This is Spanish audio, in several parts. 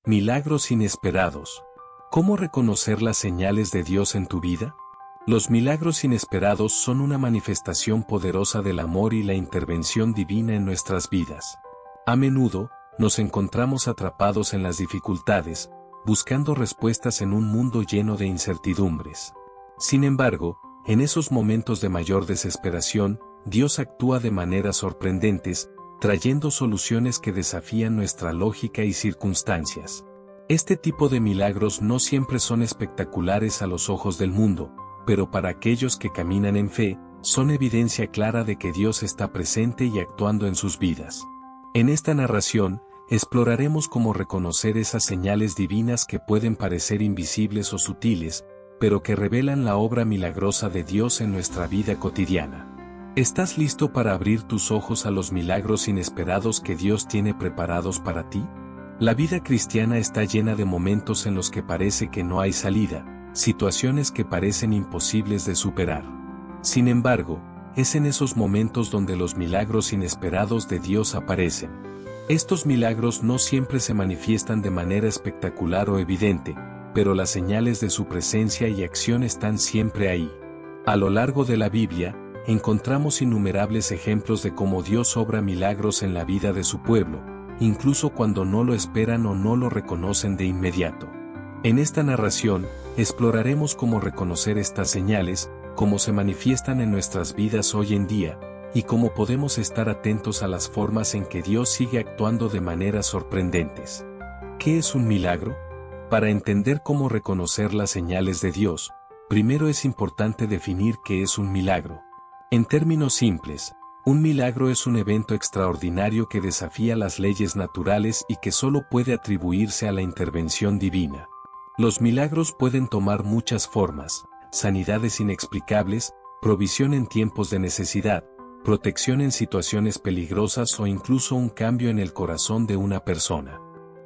Milagros inesperados. ¿Cómo reconocer las señales de Dios en tu vida? Los milagros inesperados son una manifestación poderosa del amor y la intervención divina en nuestras vidas. A menudo, nos encontramos atrapados en las dificultades, buscando respuestas en un mundo lleno de incertidumbres. Sin embargo, en esos momentos de mayor desesperación, Dios actúa de maneras sorprendentes, trayendo soluciones que desafían nuestra lógica y circunstancias. Este tipo de milagros no siempre son espectaculares a los ojos del mundo, pero para aquellos que caminan en fe, son evidencia clara de que Dios está presente y actuando en sus vidas. En esta narración, exploraremos cómo reconocer esas señales divinas que pueden parecer invisibles o sutiles, pero que revelan la obra milagrosa de Dios en nuestra vida cotidiana. ¿Estás listo para abrir tus ojos a los milagros inesperados que Dios tiene preparados para ti? La vida cristiana está llena de momentos en los que parece que no hay salida, situaciones que parecen imposibles de superar. Sin embargo, es en esos momentos donde los milagros inesperados de Dios aparecen. Estos milagros no siempre se manifiestan de manera espectacular o evidente, pero las señales de su presencia y acción están siempre ahí. A lo largo de la Biblia, encontramos innumerables ejemplos de cómo Dios obra milagros en la vida de su pueblo, incluso cuando no lo esperan o no lo reconocen de inmediato. En esta narración, exploraremos cómo reconocer estas señales, cómo se manifiestan en nuestras vidas hoy en día, y cómo podemos estar atentos a las formas en que Dios sigue actuando de maneras sorprendentes. ¿Qué es un milagro? Para entender cómo reconocer las señales de Dios, primero es importante definir qué es un milagro. En términos simples, un milagro es un evento extraordinario que desafía las leyes naturales y que solo puede atribuirse a la intervención divina. Los milagros pueden tomar muchas formas: sanidades inexplicables, provisión en tiempos de necesidad, protección en situaciones peligrosas o incluso un cambio en el corazón de una persona.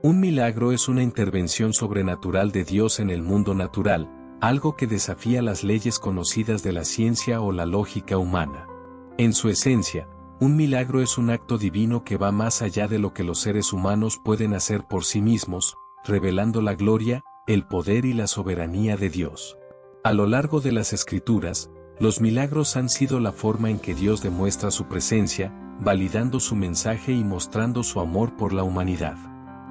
Un milagro es una intervención sobrenatural de Dios en el mundo natural, algo que desafía las leyes conocidas de la ciencia o la lógica humana. En su esencia, un milagro es un acto divino que va más allá de lo que los seres humanos pueden hacer por sí mismos, revelando la gloria, el poder y la soberanía de Dios. A lo largo de las Escrituras, los milagros han sido la forma en que Dios demuestra su presencia, validando su mensaje y mostrando su amor por la humanidad.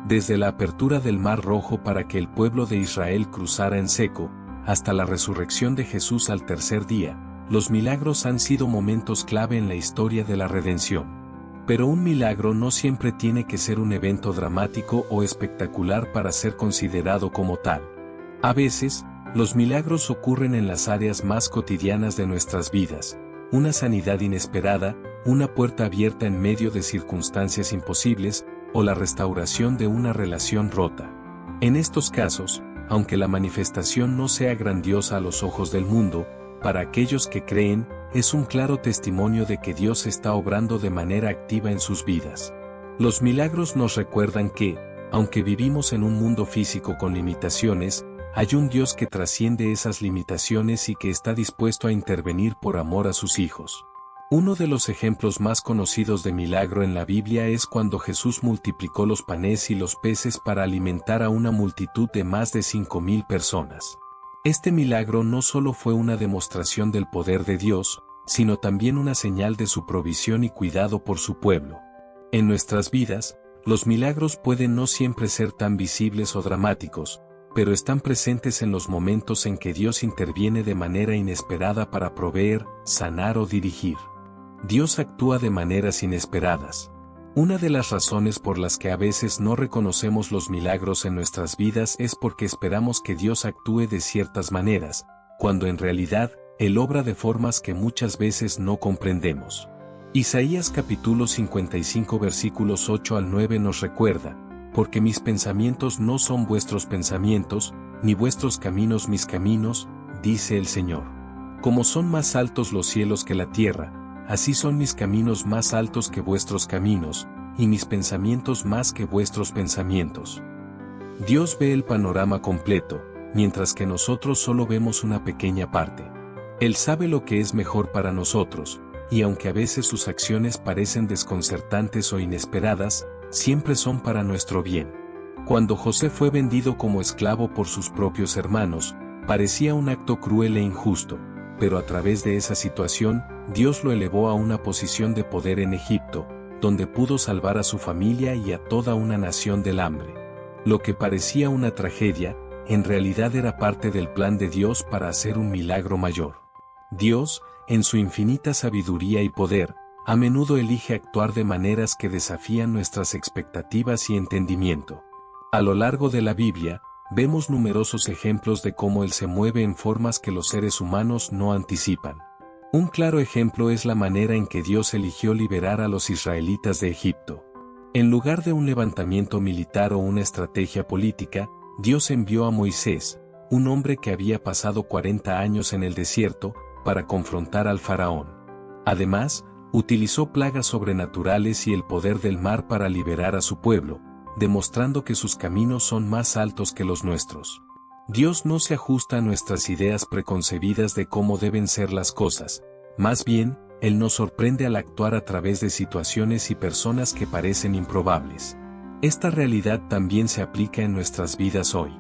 Desde la apertura del Mar Rojo para que el pueblo de Israel cruzara en seco, hasta la resurrección de Jesús al tercer día, los milagros han sido momentos clave en la historia de la redención. Pero un milagro no siempre tiene que ser un evento dramático o espectacular para ser considerado como tal. A veces, los milagros ocurren en las áreas más cotidianas de nuestras vidas: una sanidad inesperada, una puerta abierta en medio de circunstancias imposibles, o la restauración de una relación rota. En estos casos, aunque la manifestación no sea grandiosa a los ojos del mundo, para aquellos que creen, es un claro testimonio de que Dios está obrando de manera activa en sus vidas. Los milagros nos recuerdan que, aunque vivimos en un mundo físico con limitaciones, hay un Dios que trasciende esas limitaciones y que está dispuesto a intervenir por amor a sus hijos. Uno de los ejemplos más conocidos de milagro en la Biblia es cuando Jesús multiplicó los panes y los peces para alimentar a una multitud de más de 5,000 personas. Este milagro no solo fue una demostración del poder de Dios, sino también una señal de su provisión y cuidado por su pueblo. En nuestras vidas, los milagros pueden no siempre ser tan visibles o dramáticos, pero están presentes en los momentos en que Dios interviene de manera inesperada para proveer, sanar o dirigir. Dios actúa de maneras inesperadas. Una de las razones por las que a veces no reconocemos los milagros en nuestras vidas es porque esperamos que Dios actúe de ciertas maneras, cuando en realidad, Él obra de formas que muchas veces no comprendemos. Isaías capítulo 55 versículos 8 al 9 nos recuerda: porque mis pensamientos no son vuestros pensamientos, ni vuestros caminos mis caminos, dice el Señor. Como son más altos los cielos que la tierra, así son mis caminos más altos que vuestros caminos, y mis pensamientos más que vuestros pensamientos. Dios ve el panorama completo, mientras que nosotros solo vemos una pequeña parte. Él sabe lo que es mejor para nosotros, y aunque a veces sus acciones parecen desconcertantes o inesperadas, siempre son para nuestro bien. Cuando José fue vendido como esclavo por sus propios hermanos, parecía un acto cruel e injusto, pero a través de esa situación, Dios lo elevó a una posición de poder en Egipto, donde pudo salvar a su familia y a toda una nación del hambre. Lo que parecía una tragedia, en realidad era parte del plan de Dios para hacer un milagro mayor. Dios, en su infinita sabiduría y poder, a menudo elige actuar de maneras que desafían nuestras expectativas y entendimiento. A lo largo de la Biblia, vemos numerosos ejemplos de cómo Él se mueve en formas que los seres humanos no anticipan. Un claro ejemplo es la manera en que Dios eligió liberar a los israelitas de Egipto. En lugar de un levantamiento militar o una estrategia política, Dios envió a Moisés, un hombre que había pasado 40 años en el desierto, para confrontar al faraón. Además, utilizó plagas sobrenaturales y el poder del mar para liberar a su pueblo, demostrando que sus caminos son más altos que los nuestros. Dios no se ajusta a nuestras ideas preconcebidas de cómo deben ser las cosas, más bien, Él nos sorprende al actuar a través de situaciones y personas que parecen improbables. Esta realidad también se aplica en nuestras vidas hoy.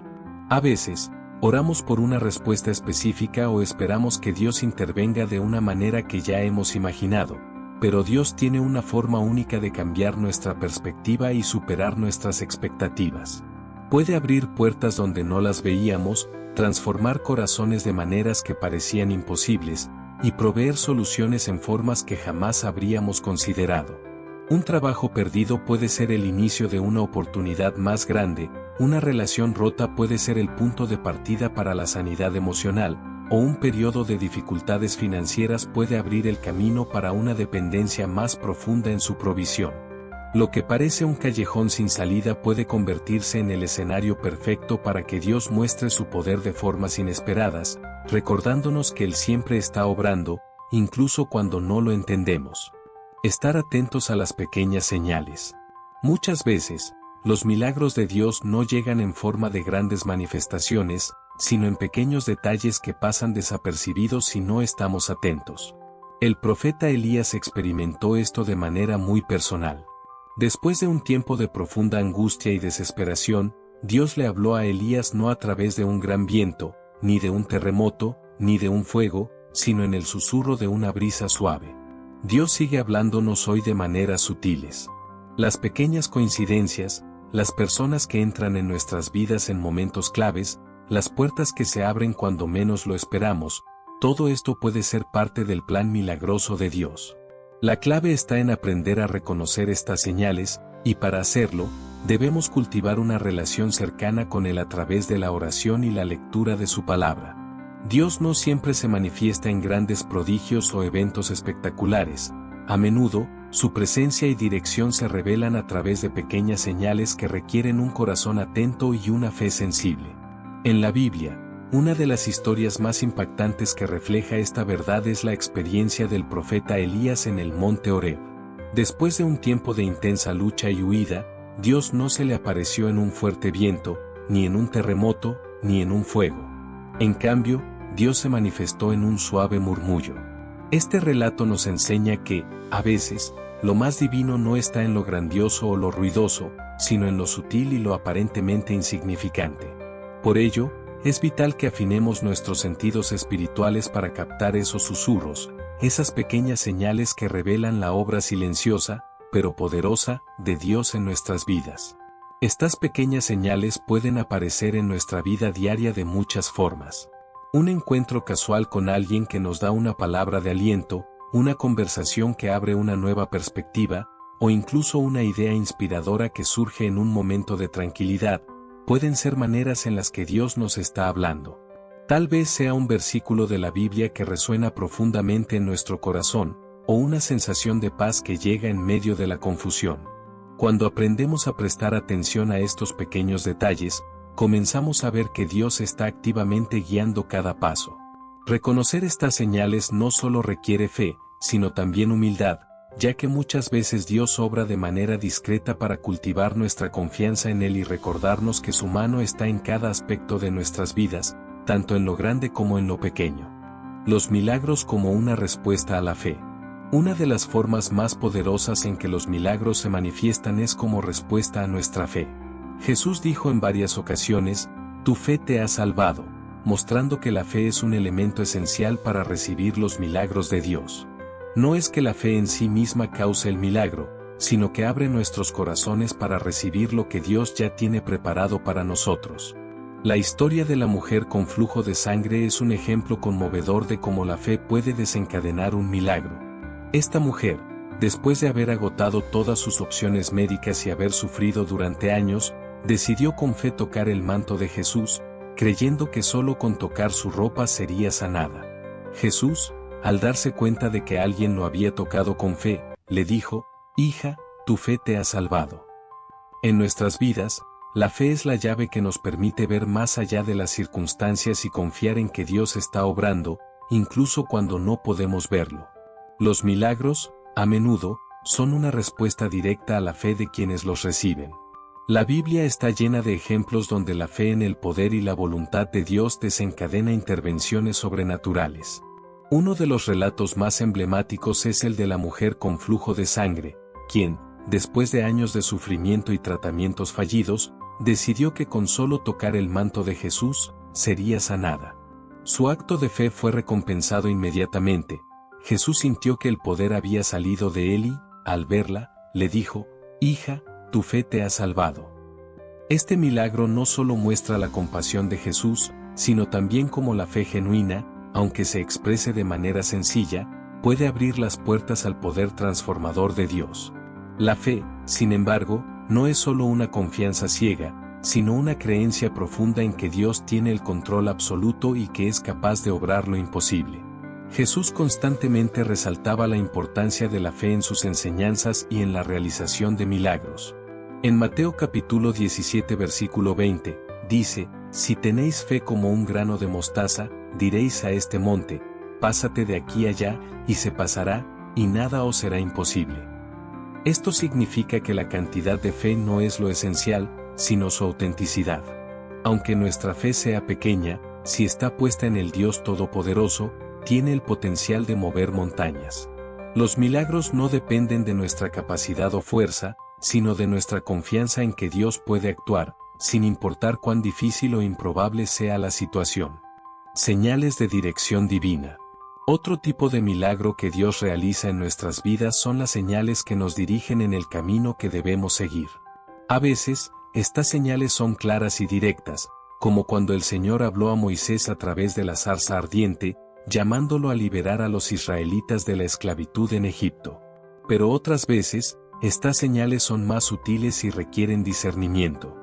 A veces, oramos por una respuesta específica o esperamos que Dios intervenga de una manera que ya hemos imaginado, pero Dios tiene una forma única de cambiar nuestra perspectiva y superar nuestras expectativas. Puede abrir puertas donde no las veíamos, transformar corazones de maneras que parecían imposibles, y proveer soluciones en formas que jamás habríamos considerado. Un trabajo perdido puede ser el inicio de una oportunidad más grande, una relación rota puede ser el punto de partida para la sanidad emocional, o un periodo de dificultades financieras puede abrir el camino para una dependencia más profunda en su provisión. Lo que parece un callejón sin salida puede convertirse en el escenario perfecto para que Dios muestre su poder de formas inesperadas, recordándonos que Él siempre está obrando, incluso cuando no lo entendemos. Estar atentos a las pequeñas señales. Muchas veces, los milagros de Dios no llegan en forma de grandes manifestaciones, sino en pequeños detalles que pasan desapercibidos si no estamos atentos. El profeta Elías experimentó esto de manera muy personal. Después de un tiempo de profunda angustia y desesperación, Dios le habló a Elías no a través de un gran viento, ni de un terremoto, ni de un fuego, sino en el susurro de una brisa suave. Dios sigue hablándonos hoy de maneras sutiles. Las pequeñas coincidencias, las personas que entran en nuestras vidas en momentos claves, las puertas que se abren cuando menos lo esperamos, todo esto puede ser parte del plan milagroso de Dios. La clave está en aprender a reconocer estas señales, y para hacerlo, debemos cultivar una relación cercana con Él a través de la oración y la lectura de su palabra. Dios no siempre se manifiesta en grandes prodigios o eventos espectaculares. A menudo, su presencia y dirección se revelan a través de pequeñas señales que requieren un corazón atento y una fe sensible. En la Biblia, una de las historias más impactantes que refleja esta verdad es la experiencia del profeta Elías en el monte Horeb. Después de un tiempo de intensa lucha y huida, Dios no se le apareció en un fuerte viento, ni en un terremoto, ni en un fuego. En cambio, Dios se manifestó en un suave murmullo. Este relato nos enseña que, a veces, lo más divino no está en lo grandioso o lo ruidoso, sino en lo sutil y lo aparentemente insignificante. Por ello, es vital que afinemos nuestros sentidos espirituales para captar esos susurros, esas pequeñas señales que revelan la obra silenciosa, pero poderosa, de Dios en nuestras vidas. Estas pequeñas señales pueden aparecer en nuestra vida diaria de muchas formas. Un encuentro casual con alguien que nos da una palabra de aliento, una conversación que abre una nueva perspectiva, o incluso una idea inspiradora que surge en un momento de tranquilidad, pueden ser maneras en las que Dios nos está hablando. Tal vez sea un versículo de la Biblia que resuena profundamente en nuestro corazón, o una sensación de paz que llega en medio de la confusión. Cuando aprendemos a prestar atención a estos pequeños detalles, comenzamos a ver que Dios está activamente guiando cada paso. Reconocer estas señales no solo requiere fe, sino también humildad, ya que muchas veces Dios obra de manera discreta para cultivar nuestra confianza en Él y recordarnos que su mano está en cada aspecto de nuestras vidas, tanto en lo grande como en lo pequeño. Los milagros como una respuesta a la fe. Una de las formas más poderosas en que los milagros se manifiestan es como respuesta a nuestra fe. Jesús dijo en varias ocasiones, tu fe te ha salvado, mostrando que la fe es un elemento esencial para recibir los milagros de Dios. No es que la fe en sí misma cause el milagro, sino que abre nuestros corazones para recibir lo que Dios ya tiene preparado para nosotros. La historia de la mujer con flujo de sangre es un ejemplo conmovedor de cómo la fe puede desencadenar un milagro. Esta mujer, después de haber agotado todas sus opciones médicas y haber sufrido durante años, decidió con fe tocar el manto de Jesús, creyendo que solo con tocar su ropa sería sanada. Jesús, al darse cuenta de que alguien lo había tocado con fe, le dijo, hija, tu fe te ha salvado. En nuestras vidas, la fe es la llave que nos permite ver más allá de las circunstancias y confiar en que Dios está obrando, incluso cuando no podemos verlo. Los milagros, a menudo, son una respuesta directa a la fe de quienes los reciben. La Biblia está llena de ejemplos donde la fe en el poder y la voluntad de Dios desencadena intervenciones sobrenaturales. Uno de los relatos más emblemáticos es el de la mujer con flujo de sangre, quien, después de años de sufrimiento y tratamientos fallidos, decidió que con solo tocar el manto de Jesús, sería sanada. Su acto de fe fue recompensado inmediatamente. Jesús sintió que el poder había salido de él y, al verla, le dijo, hija, tu fe te ha salvado. Este milagro no solo muestra la compasión de Jesús, sino también cómo la fe genuina, aunque se exprese de manera sencilla, puede abrir las puertas al poder transformador de Dios. La fe, sin embargo, no es solo una confianza ciega, sino una creencia profunda en que Dios tiene el control absoluto y que es capaz de obrar lo imposible. Jesús constantemente resaltaba la importancia de la fe en sus enseñanzas y en la realización de milagros. En Mateo capítulo 17 versículo 20, dice, si tenéis fe como un grano de mostaza, diréis a este monte, pásate de aquí allá, y se pasará, y nada os será imposible. Esto significa que la cantidad de fe no es lo esencial, sino su autenticidad. Aunque nuestra fe sea pequeña, si está puesta en el Dios Todopoderoso, tiene el potencial de mover montañas. Los milagros no dependen de nuestra capacidad o fuerza, sino de nuestra confianza en que Dios puede actuar, sin importar cuán difícil o improbable sea la situación. Señales de dirección divina. Otro tipo de milagro que Dios realiza en nuestras vidas son las señales que nos dirigen en el camino que debemos seguir. A veces, estas señales son claras y directas, como cuando el Señor habló a Moisés a través de la zarza ardiente, llamándolo a liberar a los israelitas de la esclavitud en Egipto. Pero otras veces, estas señales son más sutiles y requieren discernimiento.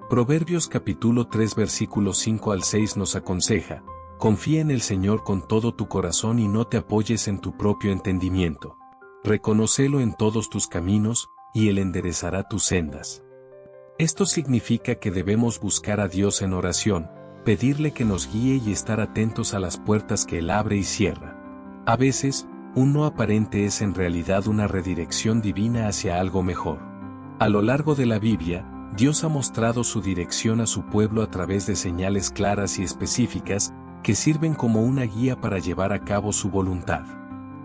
Proverbios capítulo 3 versículos 5 al 6 nos aconseja, confía en el Señor con todo tu corazón y no te apoyes en tu propio entendimiento. Reconócelo en todos tus caminos, y Él enderezará tus sendas. Esto significa que debemos buscar a Dios en oración, pedirle que nos guíe y estar atentos a las puertas que Él abre y cierra. A veces, un no aparente es en realidad una redirección divina hacia algo mejor. A lo largo de la Biblia, Dios ha mostrado su dirección a su pueblo a través de señales claras y específicas, que sirven como una guía para llevar a cabo su voluntad.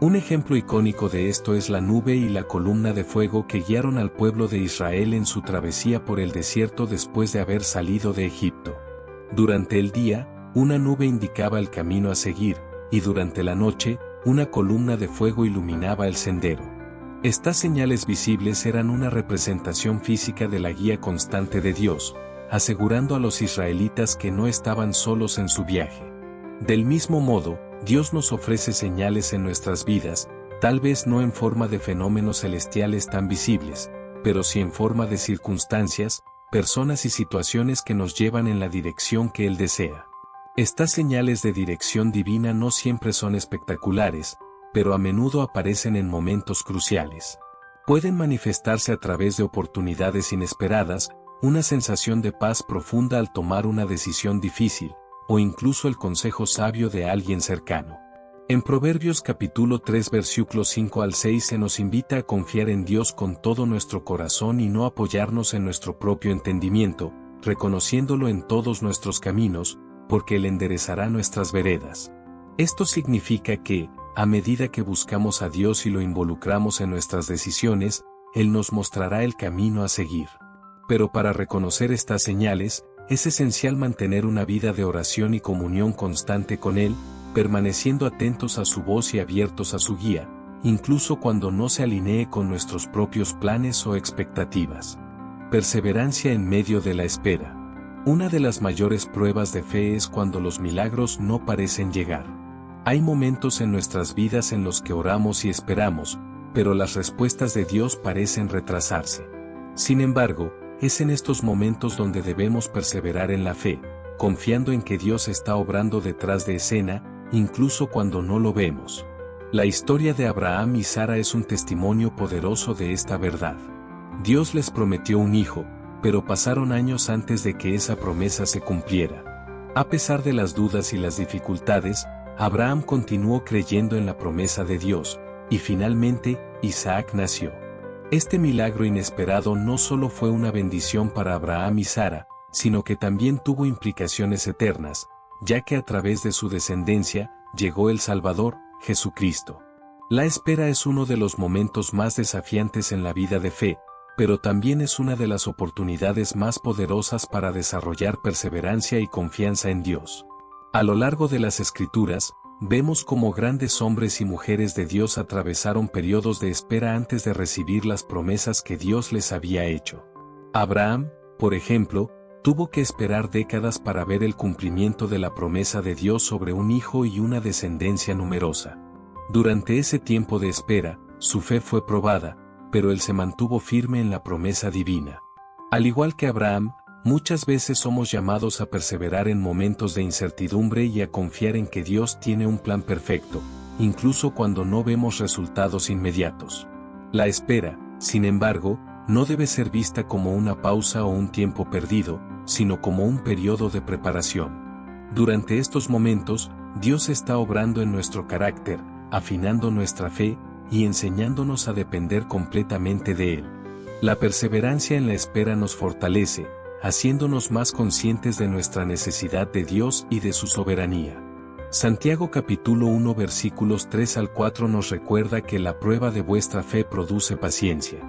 Un ejemplo icónico de esto es la nube y la columna de fuego que guiaron al pueblo de Israel en su travesía por el desierto después de haber salido de Egipto. Durante el día, una nube indicaba el camino a seguir, y durante la noche, una columna de fuego iluminaba el sendero. Estas señales visibles eran una representación física de la guía constante de Dios, asegurando a los israelitas que no estaban solos en su viaje. Del mismo modo, Dios nos ofrece señales en nuestras vidas, tal vez no en forma de fenómenos celestiales tan visibles, pero sí en forma de circunstancias, personas y situaciones que nos llevan en la dirección que Él desea. Estas señales de dirección divina no siempre son espectaculares, pero a menudo aparecen en momentos cruciales. Pueden manifestarse a través de oportunidades inesperadas, una sensación de paz profunda al tomar una decisión difícil, o incluso el consejo sabio de alguien cercano. En Proverbios capítulo 3 versículos 5 al 6 se nos invita a confiar en Dios con todo nuestro corazón y no apoyarnos en nuestro propio entendimiento, reconociéndolo en todos nuestros caminos, porque Él enderezará nuestras veredas. Esto significa que, a medida que buscamos a Dios y lo involucramos en nuestras decisiones, Él nos mostrará el camino a seguir. Pero para reconocer estas señales, es esencial mantener una vida de oración y comunión constante con Él, permaneciendo atentos a su voz y abiertos a su guía, incluso cuando no se alinee con nuestros propios planes o expectativas. Perseverancia en medio de la espera. Una de las mayores pruebas de fe es cuando los milagros no parecen llegar. Hay momentos en nuestras vidas en los que oramos y esperamos, pero las respuestas de Dios parecen retrasarse. Sin embargo, es en estos momentos donde debemos perseverar en la fe, confiando en que Dios está obrando detrás de escena, incluso cuando no lo vemos. La historia de Abraham y Sara es un testimonio poderoso de esta verdad. Dios les prometió un hijo, pero pasaron años antes de que esa promesa se cumpliera. A pesar de las dudas y las dificultades, Abraham continuó creyendo en la promesa de Dios, y finalmente, Isaac nació. Este milagro inesperado no solo fue una bendición para Abraham y Sara, sino que también tuvo implicaciones eternas, ya que a través de su descendencia, llegó el Salvador, Jesucristo. La espera es uno de los momentos más desafiantes en la vida de fe, pero también es una de las oportunidades más poderosas para desarrollar perseverancia y confianza en Dios. A lo largo de las Escrituras, vemos cómo grandes hombres y mujeres de Dios atravesaron periodos de espera antes de recibir las promesas que Dios les había hecho. Abraham, por ejemplo, tuvo que esperar décadas para ver el cumplimiento de la promesa de Dios sobre un hijo y una descendencia numerosa. Durante ese tiempo de espera, su fe fue probada, pero él se mantuvo firme en la promesa divina. Al igual que Abraham, muchas veces somos llamados a perseverar en momentos de incertidumbre y a confiar en que Dios tiene un plan perfecto, incluso cuando no vemos resultados inmediatos. La espera, sin embargo, no debe ser vista como una pausa o un tiempo perdido, sino como un periodo de preparación. Durante estos momentos, Dios está obrando en nuestro carácter, afinando nuestra fe, y enseñándonos a depender completamente de Él. La perseverancia en la espera nos fortalece, haciéndonos más conscientes de nuestra necesidad de Dios y de su soberanía. Santiago capítulo 1 versículos 3 al 4 nos recuerda que la prueba de vuestra fe produce paciencia.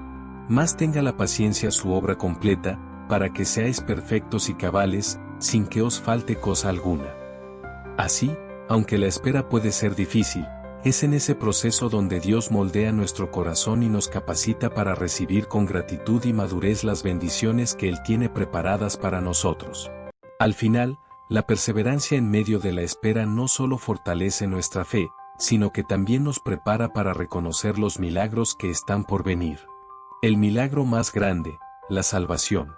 Mas tenga la paciencia su obra completa, para que seáis perfectos y cabales, sin que os falte cosa alguna. Así, aunque la espera puede ser difícil, es en ese proceso donde Dios moldea nuestro corazón y nos capacita para recibir con gratitud y madurez las bendiciones que Él tiene preparadas para nosotros. Al final, la perseverancia en medio de la espera no solo fortalece nuestra fe, sino que también nos prepara para reconocer los milagros que están por venir. El milagro más grande, la salvación.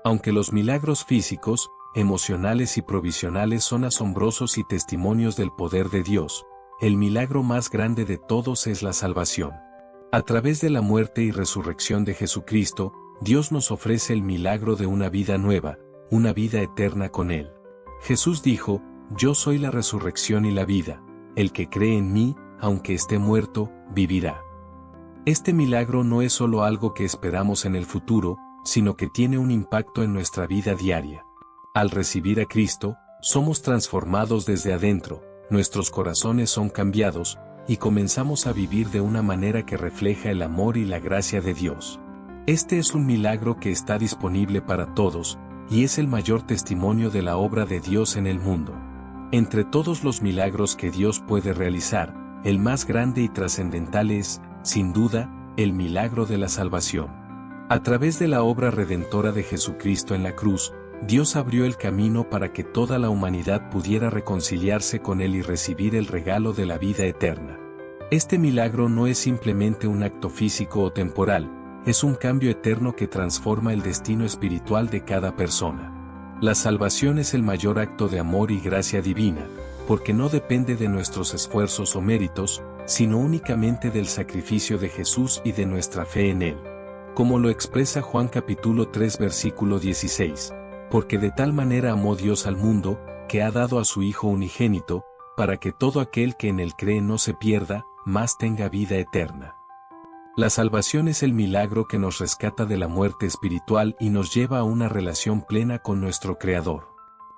Aunque los milagros físicos, emocionales y provisionales son asombrosos y testimonios del poder de Dios, el milagro más grande de todos es la salvación. A través de la muerte y resurrección de Jesucristo, Dios nos ofrece el milagro de una vida nueva, una vida eterna con Él. Jesús dijo, «Yo soy la resurrección y la vida, el que cree en mí, aunque esté muerto, vivirá». Este milagro no es solo algo que esperamos en el futuro, sino que tiene un impacto en nuestra vida diaria. Al recibir a Cristo, somos transformados desde adentro, nuestros corazones son cambiados, y comenzamos a vivir de una manera que refleja el amor y la gracia de Dios. Este es un milagro que está disponible para todos, y es el mayor testimonio de la obra de Dios en el mundo. Entre todos los milagros que Dios puede realizar, el más grande y trascendental es, sin duda, el milagro de la salvación. A través de la obra redentora de Jesucristo en la cruz, Dios abrió el camino para que toda la humanidad pudiera reconciliarse con Él y recibir el regalo de la vida eterna. Este milagro no es simplemente un acto físico o temporal, es un cambio eterno que transforma el destino espiritual de cada persona. La salvación es el mayor acto de amor y gracia divina, porque no depende de nuestros esfuerzos o méritos, sino únicamente del sacrificio de Jesús y de nuestra fe en Él. Como lo expresa Juan capítulo 3 versículo 16. Porque de tal manera amó Dios al mundo, que ha dado a su Hijo unigénito, para que todo aquel que en Él cree no se pierda, mas tenga vida eterna. La salvación es el milagro que nos rescata de la muerte espiritual y nos lleva a una relación plena con nuestro Creador.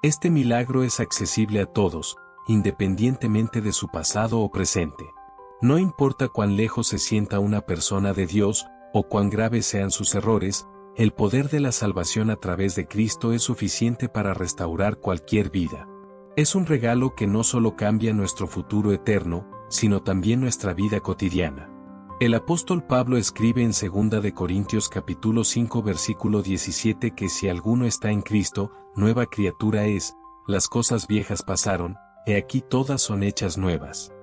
Este milagro es accesible a todos, independientemente de su pasado o presente. No importa cuán lejos se sienta una persona de Dios, o cuán graves sean sus errores, el poder de la salvación a través de Cristo es suficiente para restaurar cualquier vida. Es un regalo que no solo cambia nuestro futuro eterno, sino también nuestra vida cotidiana. El apóstol Pablo escribe en 2 de Corintios capítulo 5 versículo 17 que si alguno está en Cristo, nueva criatura es, las cosas viejas pasaron, he aquí todas son hechas nuevas.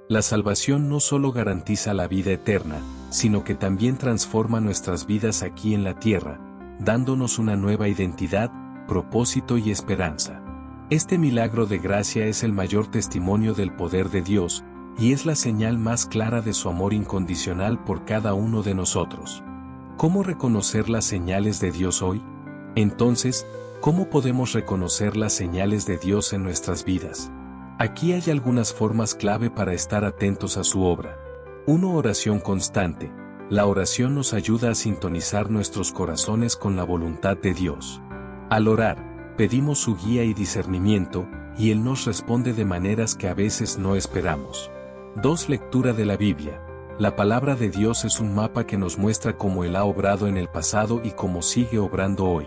La salvación no solo garantiza la vida eterna, sino que también transforma nuestras vidas aquí en la tierra, dándonos una nueva identidad, propósito y esperanza. Este milagro de gracia es el mayor testimonio del poder de Dios, y es la señal más clara de su amor incondicional por cada uno de nosotros. ¿Cómo reconocer las señales de Dios hoy? Entonces, ¿cómo podemos reconocer las señales de Dios en nuestras vidas? Aquí hay algunas formas clave para estar atentos a su obra. 1. Oración constante. La oración nos ayuda a sintonizar nuestros corazones con la voluntad de Dios. Al orar, pedimos su guía y discernimiento, y Él nos responde de maneras que a veces no esperamos. 2. Lectura de la Biblia. La palabra de Dios es un mapa que nos muestra cómo Él ha obrado en el pasado y cómo sigue obrando hoy.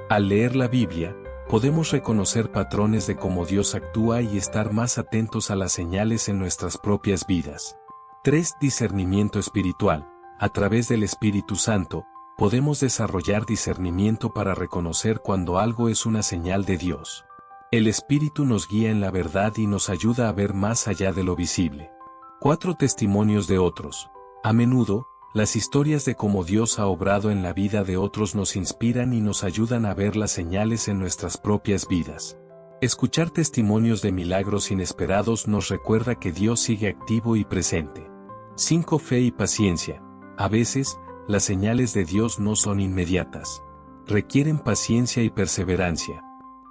Al leer la Biblia, podemos reconocer patrones de cómo Dios actúa y estar más atentos a las señales en nuestras propias vidas. 3. Discernimiento espiritual. A través del Espíritu Santo, podemos desarrollar discernimiento para reconocer cuando algo es una señal de Dios. El Espíritu nos guía en la verdad y nos ayuda a ver más allá de lo visible. 4. Testimonios de otros. A menudo, las historias de cómo Dios ha obrado en la vida de otros nos inspiran y nos ayudan a ver las señales en nuestras propias vidas. Escuchar testimonios de milagros inesperados nos recuerda que Dios sigue activo y presente. 5. Fe y paciencia. A veces, las señales de Dios no son inmediatas. Requieren paciencia y perseverancia.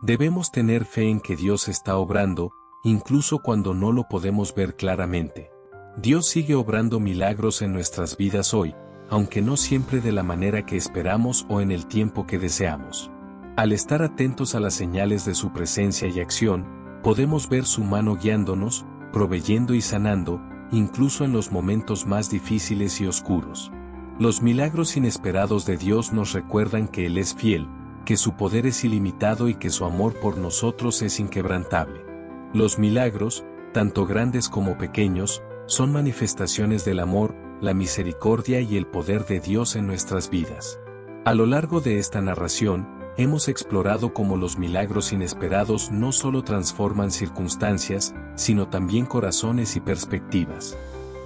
Debemos tener fe en que Dios está obrando, incluso cuando no lo podemos ver claramente. Dios sigue obrando milagros en nuestras vidas hoy, aunque no siempre de la manera que esperamos o en el tiempo que deseamos. Al estar atentos a las señales de su presencia y acción, podemos ver su mano guiándonos, proveyendo y sanando, incluso en los momentos más difíciles y oscuros. Los milagros inesperados de Dios nos recuerdan que Él es fiel, que su poder es ilimitado y que su amor por nosotros es inquebrantable. Los milagros, tanto grandes como pequeños, son manifestaciones del amor, la misericordia y el poder de Dios en nuestras vidas. A lo largo de esta narración, hemos explorado cómo los milagros inesperados no solo transforman circunstancias, sino también corazones y perspectivas.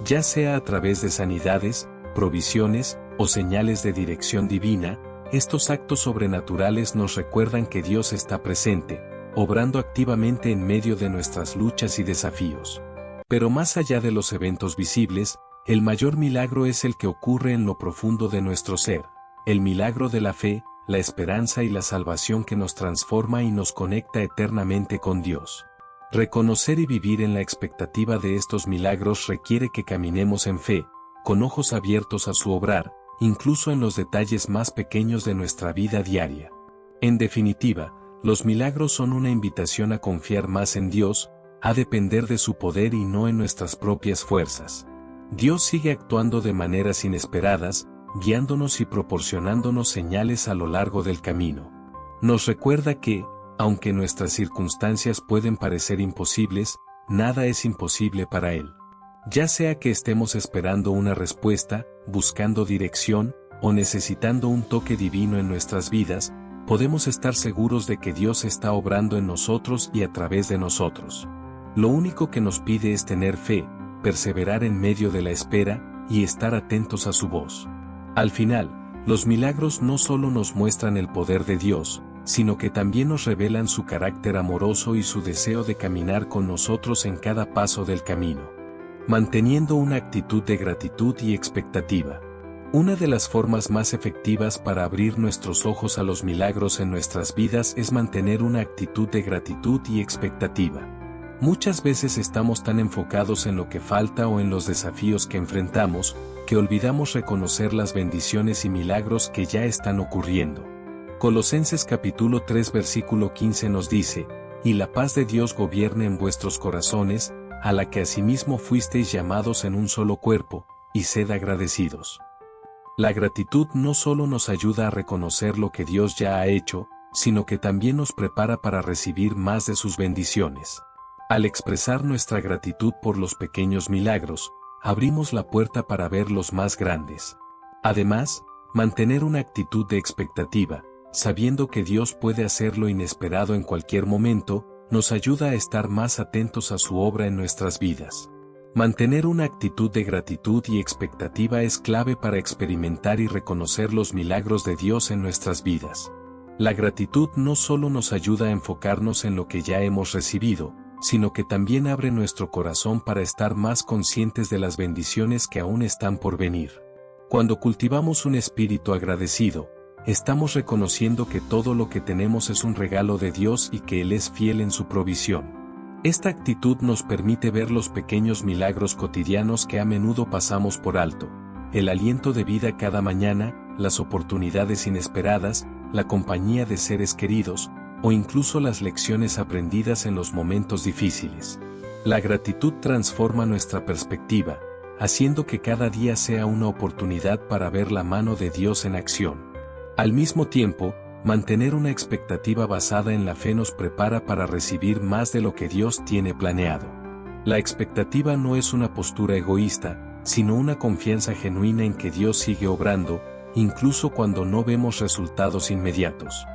Ya sea a través de sanidades, provisiones o señales de dirección divina, estos actos sobrenaturales nos recuerdan que Dios está presente, obrando activamente en medio de nuestras luchas y desafíos. Pero más allá de los eventos visibles, el mayor milagro es el que ocurre en lo profundo de nuestro ser, el milagro de la fe, la esperanza y la salvación que nos transforma y nos conecta eternamente con Dios. Reconocer y vivir en la expectativa de estos milagros requiere que caminemos en fe, con ojos abiertos a su obrar, incluso en los detalles más pequeños de nuestra vida diaria. En definitiva, los milagros son una invitación a confiar más en Dios, a depender de su poder y no en nuestras propias fuerzas. Dios sigue actuando de maneras inesperadas, guiándonos y proporcionándonos señales a lo largo del camino. Nos recuerda que, aunque nuestras circunstancias pueden parecer imposibles, nada es imposible para Él. Ya sea que estemos esperando una respuesta, buscando dirección, o necesitando un toque divino en nuestras vidas, podemos estar seguros de que Dios está obrando en nosotros y a través de nosotros. Lo único que nos pide es tener fe, perseverar en medio de la espera, y estar atentos a su voz. Al final, los milagros no solo nos muestran el poder de Dios, sino que también nos revelan su carácter amoroso y su deseo de caminar con nosotros en cada paso del camino. Manteniendo una actitud de gratitud y expectativa. Una de las formas más efectivas para abrir nuestros ojos a los milagros en nuestras vidas es mantener una actitud de gratitud y expectativa. Muchas veces estamos tan enfocados en lo que falta o en los desafíos que enfrentamos, que olvidamos reconocer las bendiciones y milagros que ya están ocurriendo. Colosenses capítulo 3 versículo 15 nos dice, «Y la paz de Dios gobierne en vuestros corazones, a la que asimismo fuisteis llamados en un solo cuerpo, y sed agradecidos». La gratitud no solo nos ayuda a reconocer lo que Dios ya ha hecho, sino que también nos prepara para recibir más de sus bendiciones. Al expresar nuestra gratitud por los pequeños milagros, abrimos la puerta para ver los más grandes. Además, mantener una actitud de expectativa, sabiendo que Dios puede hacer lo inesperado en cualquier momento, nos ayuda a estar más atentos a su obra en nuestras vidas. Mantener una actitud de gratitud y expectativa es clave para experimentar y reconocer los milagros de Dios en nuestras vidas. La gratitud no solo nos ayuda a enfocarnos en lo que ya hemos recibido, sino que también abre nuestro corazón para estar más conscientes de las bendiciones que aún están por venir. Cuando cultivamos un espíritu agradecido, estamos reconociendo que todo lo que tenemos es un regalo de Dios y que Él es fiel en su provisión. Esta actitud nos permite ver los pequeños milagros cotidianos que a menudo pasamos por alto: el aliento de vida cada mañana, las oportunidades inesperadas, la compañía de seres queridos, o incluso las lecciones aprendidas en los momentos difíciles. La gratitud transforma nuestra perspectiva, haciendo que cada día sea una oportunidad para ver la mano de Dios en acción. Al mismo tiempo, mantener una expectativa basada en la fe nos prepara para recibir más de lo que Dios tiene planeado. La expectativa no es una postura egoísta, sino una confianza genuina en que Dios sigue obrando, incluso cuando no vemos resultados inmediatos.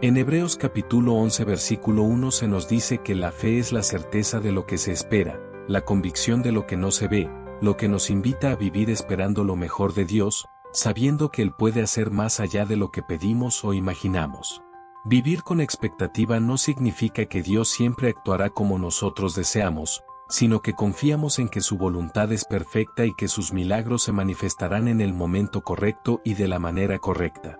En Hebreos capítulo 11 versículo 1 se nos dice que la fe es la certeza de lo que se espera, la convicción de lo que no se ve, lo que nos invita a vivir esperando lo mejor de Dios, sabiendo que Él puede hacer más allá de lo que pedimos o imaginamos. Vivir con expectativa no significa que Dios siempre actuará como nosotros deseamos, sino que confiamos en que su voluntad es perfecta y que sus milagros se manifestarán en el momento correcto y de la manera correcta.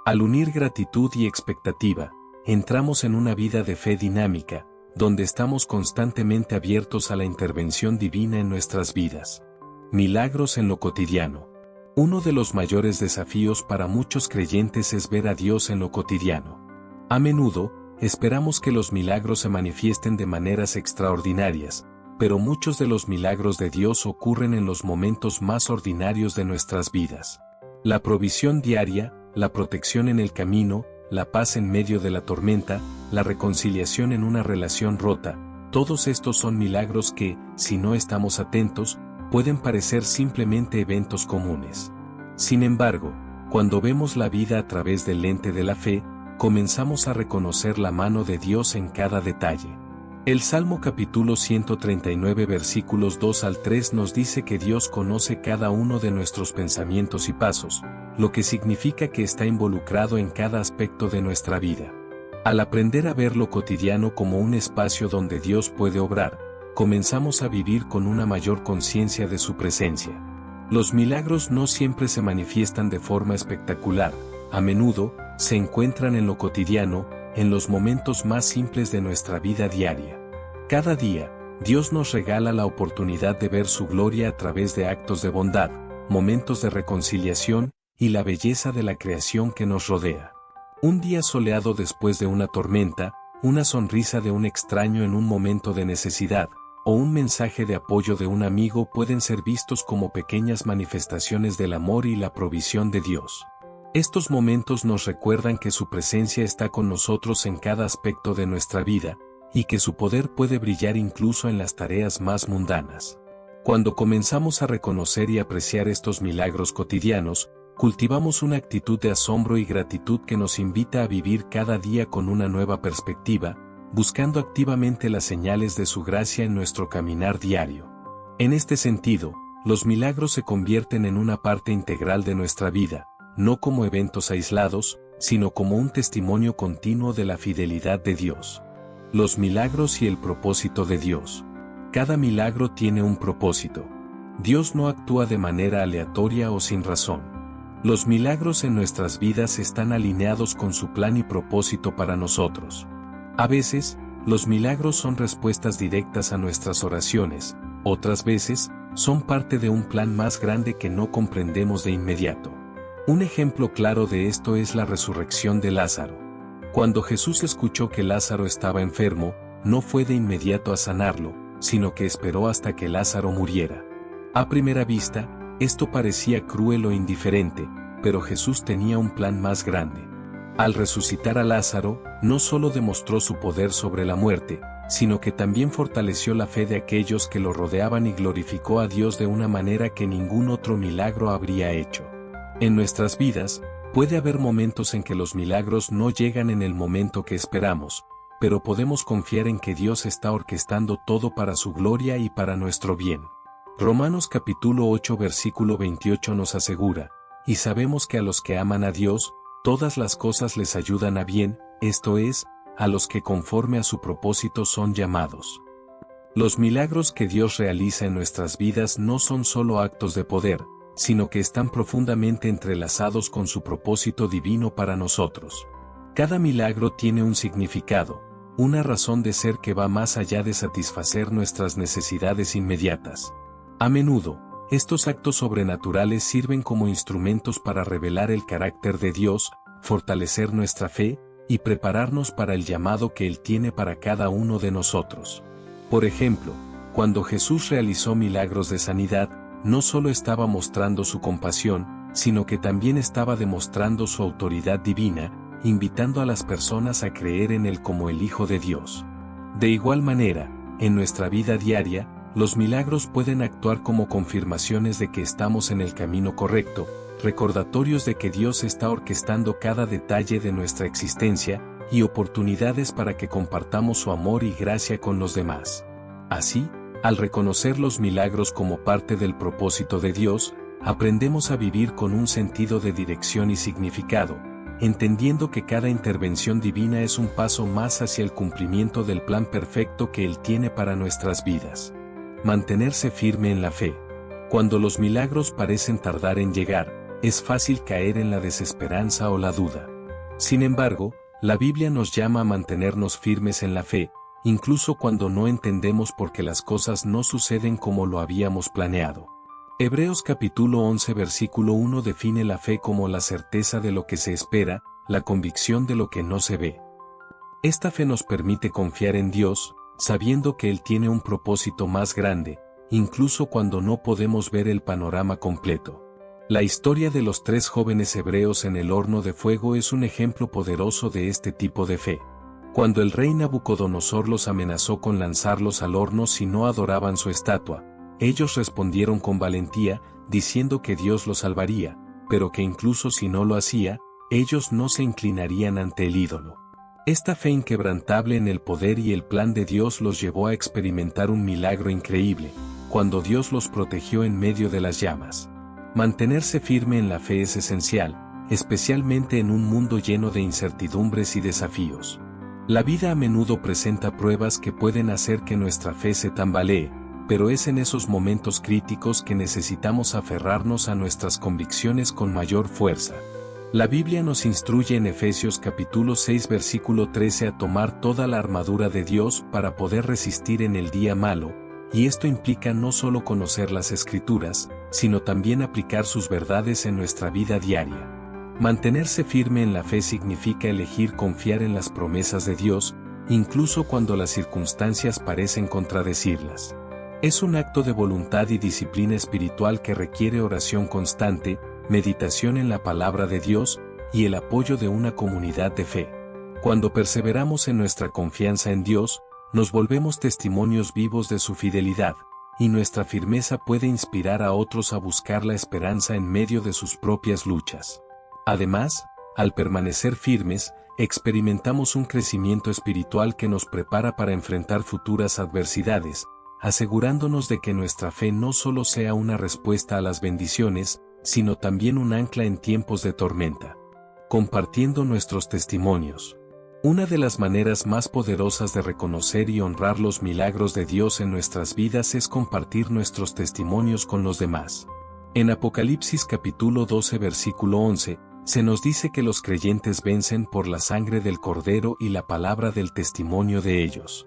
Al unir gratitud y expectativa, entramos en una vida de fe dinámica, donde estamos constantemente abiertos a la intervención divina en nuestras vidas. Milagros en lo cotidiano. Uno de los mayores desafíos para muchos creyentes es ver a Dios en lo cotidiano. A menudo, esperamos que los milagros se manifiesten de maneras extraordinarias, pero muchos de los milagros de Dios ocurren en los momentos más ordinarios de nuestras vidas. La provisión diaria, la protección en el camino, la paz en medio de la tormenta, la reconciliación en una relación rota, todos estos son milagros que, si no estamos atentos, pueden parecer simplemente eventos comunes. Sin embargo, cuando vemos la vida a través del lente de la fe, comenzamos a reconocer la mano de Dios en cada detalle. El Salmo capítulo 139 versículos 2 al 3 nos dice que Dios conoce cada uno de nuestros pensamientos y pasos, lo que significa que está involucrado en cada aspecto de nuestra vida. Al aprender a ver lo cotidiano como un espacio donde Dios puede obrar, comenzamos a vivir con una mayor conciencia de su presencia. Los milagros no siempre se manifiestan de forma espectacular, a menudo, se encuentran en lo cotidiano, en los momentos más simples de nuestra vida diaria. Cada día, Dios nos regala la oportunidad de ver su gloria a través de actos de bondad, momentos de reconciliación, y la belleza de la creación que nos rodea. Un día soleado después de una tormenta, una sonrisa de un extraño en un momento de necesidad, o un mensaje de apoyo de un amigo pueden ser vistos como pequeñas manifestaciones del amor y la provisión de Dios. Estos momentos nos recuerdan que su presencia está con nosotros en cada aspecto de nuestra vida, y que su poder puede brillar incluso en las tareas más mundanas. Cuando comenzamos a reconocer y apreciar estos milagros cotidianos, cultivamos una actitud de asombro y gratitud que nos invita a vivir cada día con una nueva perspectiva, buscando activamente las señales de su gracia en nuestro caminar diario. En este sentido, los milagros se convierten en una parte integral de nuestra vida, no como eventos aislados, sino como un testimonio continuo de la fidelidad de Dios. Los milagros y el propósito de Dios. Cada milagro tiene un propósito. Dios no actúa de manera aleatoria o sin razón. Los milagros en nuestras vidas están alineados con su plan y propósito para nosotros. A veces, los milagros son respuestas directas a nuestras oraciones, otras veces, son parte de un plan más grande que no comprendemos de inmediato. Un ejemplo claro de esto es la resurrección de Lázaro. Cuando Jesús escuchó que Lázaro estaba enfermo, no fue de inmediato a sanarlo, sino que esperó hasta que Lázaro muriera. A primera vista, esto parecía cruel o indiferente, pero Jesús tenía un plan más grande. Al resucitar a Lázaro, no solo demostró su poder sobre la muerte, sino que también fortaleció la fe de aquellos que lo rodeaban y glorificó a Dios de una manera que ningún otro milagro habría hecho. En nuestras vidas, puede haber momentos en que los milagros no llegan en el momento que esperamos, pero podemos confiar en que Dios está orquestando todo para su gloria y para nuestro bien. Romanos capítulo 8 versículo 28 nos asegura, y sabemos que a los que aman a Dios, todas las cosas les ayudan a bien, esto es, a los que conforme a su propósito son llamados. Los milagros que Dios realiza en nuestras vidas no son solo actos de poder, sino que están profundamente entrelazados con su propósito divino para nosotros. Cada milagro tiene un significado, una razón de ser que va más allá de satisfacer nuestras necesidades inmediatas. A menudo, estos actos sobrenaturales sirven como instrumentos para revelar el carácter de Dios, fortalecer nuestra fe, y prepararnos para el llamado que Él tiene para cada uno de nosotros. Por ejemplo, cuando Jesús realizó milagros de sanidad, no solo estaba mostrando su compasión, sino que también estaba demostrando su autoridad divina, invitando a las personas a creer en Él como el Hijo de Dios. De igual manera, en nuestra vida diaria, los milagros pueden actuar como confirmaciones de que estamos en el camino correcto, recordatorios de que Dios está orquestando cada detalle de nuestra existencia, y oportunidades para que compartamos su amor y gracia con los demás. Así, al reconocer los milagros como parte del propósito de Dios, aprendemos a vivir con un sentido de dirección y significado, entendiendo que cada intervención divina es un paso más hacia el cumplimiento del plan perfecto que Él tiene para nuestras vidas. Mantenerse firme en la fe. Cuando los milagros parecen tardar en llegar, es fácil caer en la desesperanza o la duda. Sin embargo, la Biblia nos llama a mantenernos firmes en la fe, incluso cuando no entendemos por qué las cosas no suceden como lo habíamos planeado. Hebreos capítulo 11 versículo 1 define la fe como la certeza de lo que se espera, la convicción de lo que no se ve. Esta fe nos permite confiar en Dios, sabiendo que Él tiene un propósito más grande, incluso cuando no podemos ver el panorama completo. La historia de los 3 jóvenes hebreos en el horno de fuego es un ejemplo poderoso de este tipo de fe. Cuando el rey Nabucodonosor los amenazó con lanzarlos al horno si no adoraban su estatua, ellos respondieron con valentía, diciendo que Dios los salvaría, pero que incluso si no lo hacía, ellos no se inclinarían ante el ídolo. Esta fe inquebrantable en el poder y el plan de Dios los llevó a experimentar un milagro increíble, cuando Dios los protegió en medio de las llamas. Mantenerse firme en la fe es esencial, especialmente en un mundo lleno de incertidumbres y desafíos. La vida a menudo presenta pruebas que pueden hacer que nuestra fe se tambalee, pero es en esos momentos críticos que necesitamos aferrarnos a nuestras convicciones con mayor fuerza. La Biblia nos instruye en Efesios capítulo 6 versículo 13 a tomar toda la armadura de Dios para poder resistir en el día malo, y esto implica no solo conocer las Escrituras, sino también aplicar sus verdades en nuestra vida diaria. Mantenerse firme en la fe significa elegir confiar en las promesas de Dios, incluso cuando las circunstancias parecen contradecirlas. Es un acto de voluntad y disciplina espiritual que requiere oración constante, meditación en la palabra de Dios, y el apoyo de una comunidad de fe. Cuando perseveramos en nuestra confianza en Dios, nos volvemos testimonios vivos de su fidelidad, y nuestra firmeza puede inspirar a otros a buscar la esperanza en medio de sus propias luchas. Además, al permanecer firmes, experimentamos un crecimiento espiritual que nos prepara para enfrentar futuras adversidades, asegurándonos de que nuestra fe no solo sea una respuesta a las bendiciones, sino también un ancla en tiempos de tormenta. Compartiendo nuestros testimonios. Una de las maneras más poderosas de reconocer y honrar los milagros de Dios en nuestras vidas es compartir nuestros testimonios con los demás. En Apocalipsis capítulo 12 versículo 11, se nos dice que los creyentes vencen por la sangre del Cordero y la palabra del testimonio de ellos.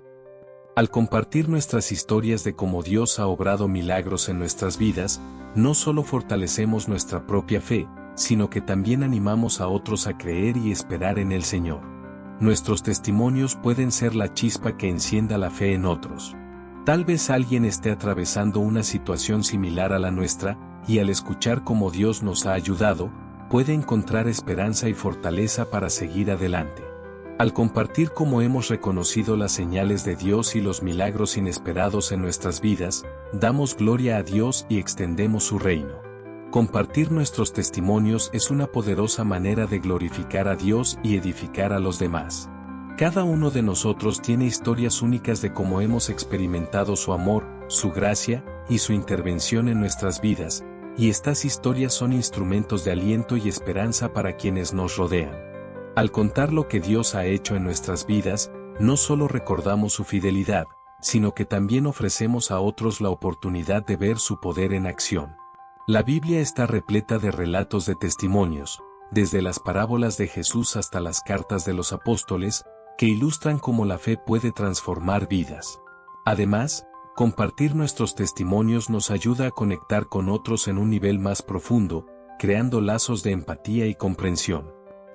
Al compartir nuestras historias de cómo Dios ha obrado milagros en nuestras vidas, no solo fortalecemos nuestra propia fe, sino que también animamos a otros a creer y esperar en el Señor. Nuestros testimonios pueden ser la chispa que encienda la fe en otros. Tal vez alguien esté atravesando una situación similar a la nuestra, y al escuchar cómo Dios nos ha ayudado, puede encontrar esperanza y fortaleza para seguir adelante. Al compartir cómo hemos reconocido las señales de Dios y los milagros inesperados en nuestras vidas, damos gloria a Dios y extendemos su reino. Compartir nuestros testimonios es una poderosa manera de glorificar a Dios y edificar a los demás. Cada uno de nosotros tiene historias únicas de cómo hemos experimentado su amor, su gracia y su intervención en nuestras vidas, y estas historias son instrumentos de aliento y esperanza para quienes nos rodean. Al contar lo que Dios ha hecho en nuestras vidas, no solo recordamos su fidelidad, sino que también ofrecemos a otros la oportunidad de ver su poder en acción. La Biblia está repleta de relatos de testimonios, desde las parábolas de Jesús hasta las cartas de los apóstoles, que ilustran cómo la fe puede transformar vidas. Además, compartir nuestros testimonios nos ayuda a conectar con otros en un nivel más profundo, creando lazos de empatía y comprensión.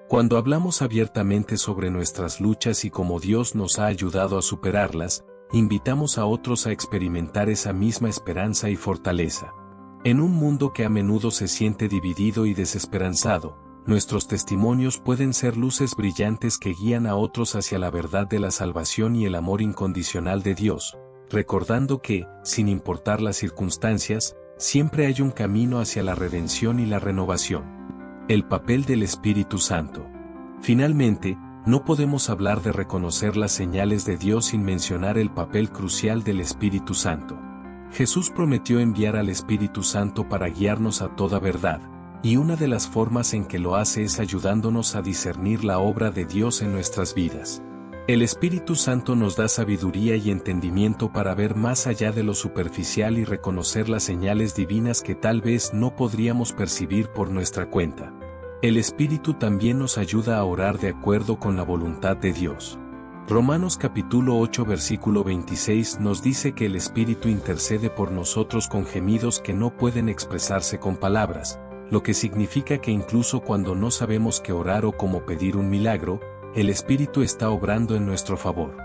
Cuando hablamos abiertamente sobre nuestras luchas y cómo Dios nos ha ayudado a superarlas, invitamos a otros a experimentar esa misma esperanza y fortaleza. En un mundo que a menudo se siente dividido y desesperanzado, nuestros testimonios pueden ser luces brillantes que guían a otros hacia la verdad de la salvación y el amor incondicional de Dios, recordando que, sin importar las circunstancias, siempre hay un camino hacia la redención y la renovación. El papel del Espíritu Santo. Finalmente, no podemos hablar de reconocer las señales de Dios sin mencionar el papel crucial del Espíritu Santo. Jesús prometió enviar al Espíritu Santo para guiarnos a toda verdad, y una de las formas en que lo hace es ayudándonos a discernir la obra de Dios en nuestras vidas. El Espíritu Santo nos da sabiduría y entendimiento para ver más allá de lo superficial y reconocer las señales divinas que tal vez no podríamos percibir por nuestra cuenta. El Espíritu también nos ayuda a orar de acuerdo con la voluntad de Dios. Romanos capítulo 8 versículo 26 nos dice que el Espíritu intercede por nosotros con gemidos que no pueden expresarse con palabras, lo que significa que incluso cuando no sabemos qué orar o cómo pedir un milagro, el Espíritu está obrando en nuestro favor.